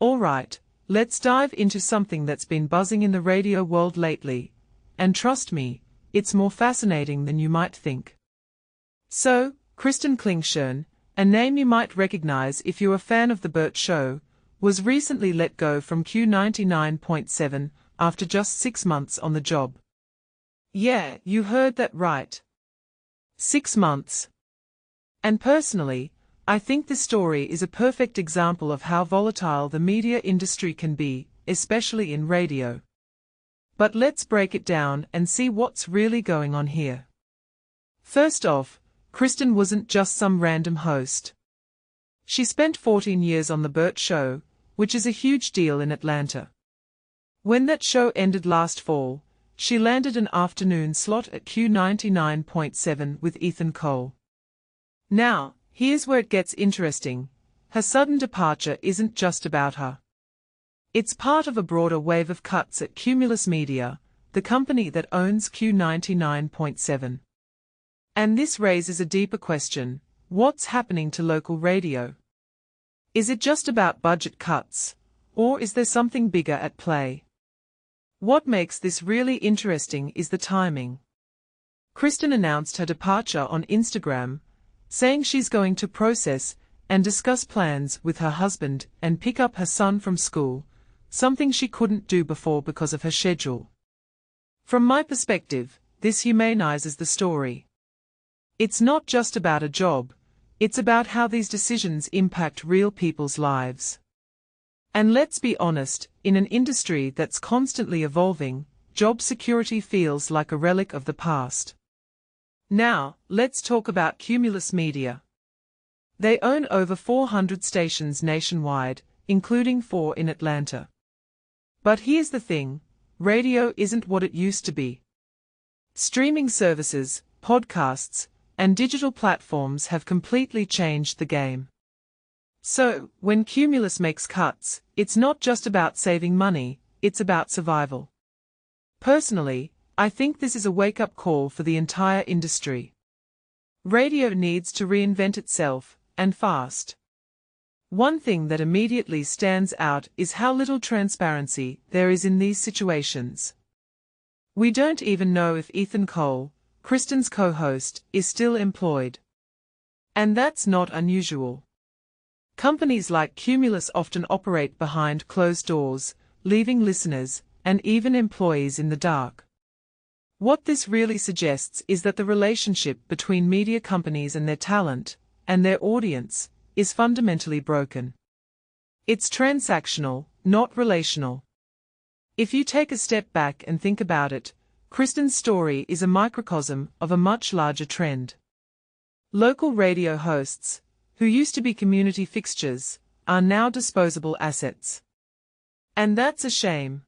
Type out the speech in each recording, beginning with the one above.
Alright, let's dive into something that's been buzzing in the radio world lately. And trust me, it's more fascinating than you might think. So, Kristin Klingshirn, a name you might recognize if you're a fan of the Bert Show, was recently let go from Q99.7 after just 6 months on the job. Yeah, you heard that right. 6 months. And personally, I think this story is a perfect example of how volatile the media industry can be, especially in radio. But let's break it down and see what's really going on here. First off, Kristin wasn't just some random host. She spent 14 years on the Bert Show, which is a huge deal in Atlanta. When that show ended last fall, she landed an afternoon slot at Q99.7 with Ethan Cole. Now, here's where it gets interesting. Her sudden departure isn't just about her. It's part of a broader wave of cuts at Cumulus Media, the company that owns Q99.7. And this raises a deeper question: what's happening to local radio? Is it just about budget cuts, or is there something bigger at play? What makes this really interesting is the timing. Kristin announced her departure on Instagram, saying she's going to process and discuss plans with her husband and pick up her son from school, something she couldn't do before because of her schedule. From my perspective, this humanizes the story. It's not just about a job, it's about how these decisions impact real people's lives. And let's be honest, in an industry that's constantly evolving, job security feels like a relic of the past. Now, let's talk about Cumulus Media. They own over 400 stations nationwide, including 4 in Atlanta. But here's the thing: radio isn't what it used to be. Streaming services, podcasts, and digital platforms have completely changed the game. So, when Cumulus makes cuts, it's not just about saving money, it's about survival. Personally, I think this is a wake-up call for the entire industry. Radio needs to reinvent itself, and fast. One thing that immediately stands out is how little transparency there is in these situations. We don't even know if Ethan Cole, Kristin's co-host, is still employed. And that's not unusual. Companies like Cumulus often operate behind closed doors, leaving listeners, and even employees in the dark. What this really suggests is that the relationship between media companies and their talent, and their audience, is fundamentally broken. It's transactional, not relational. If you take a step back and think about it, Kristin's story is a microcosm of a much larger trend. Local radio hosts, who used to be community fixtures, are now disposable assets. And that's a shame.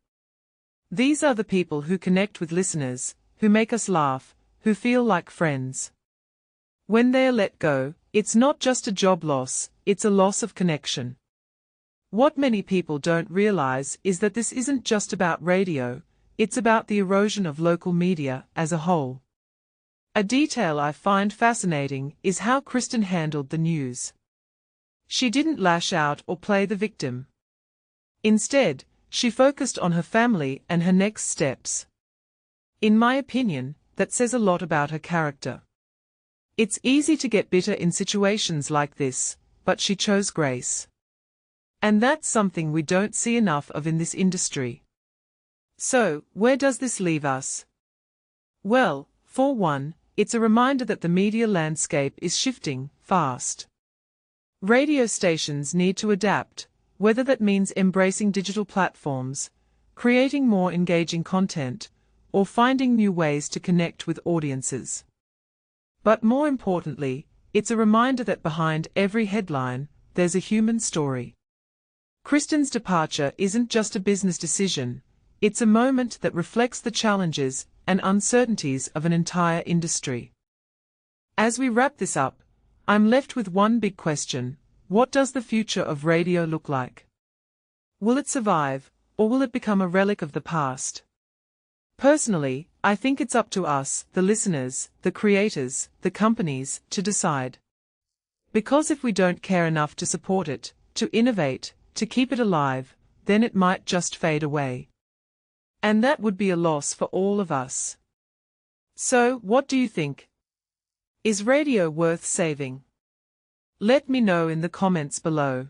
These are the people who connect with listeners, who make us laugh, who feel like friends. When they are let go, it's not just a job loss, it's a loss of connection. What many people don't realize is that this isn't just about radio, it's about the erosion of local media as a whole. A detail I find fascinating is how Kristin handled the news. She didn't lash out or play the victim. Instead, she focused on her family and her next steps. In my opinion, that says a lot about her character. It's easy to get bitter in situations like this, but she chose grace. And that's something we don't see enough of in this industry. So, where does this leave us? Well, for one, it's a reminder that the media landscape is shifting fast. Radio stations need to adapt, whether that means embracing digital platforms, creating more engaging content, or finding new ways to connect with audiences. But more importantly, it's a reminder that behind every headline, there's a human story. Kristin's departure isn't just a business decision, it's a moment that reflects the challenges and uncertainties of an entire industry. As we wrap this up, I'm left with one big question: what does the future of radio look like? Will it survive, or will it become a relic of the past? Personally, I think it's up to us, the listeners, the creators, the companies, to decide. Because if we don't care enough to support it, to innovate, to keep it alive, then it might just fade away. And that would be a loss for all of us. So, what do you think? Is radio worth saving? Let me know in the comments below.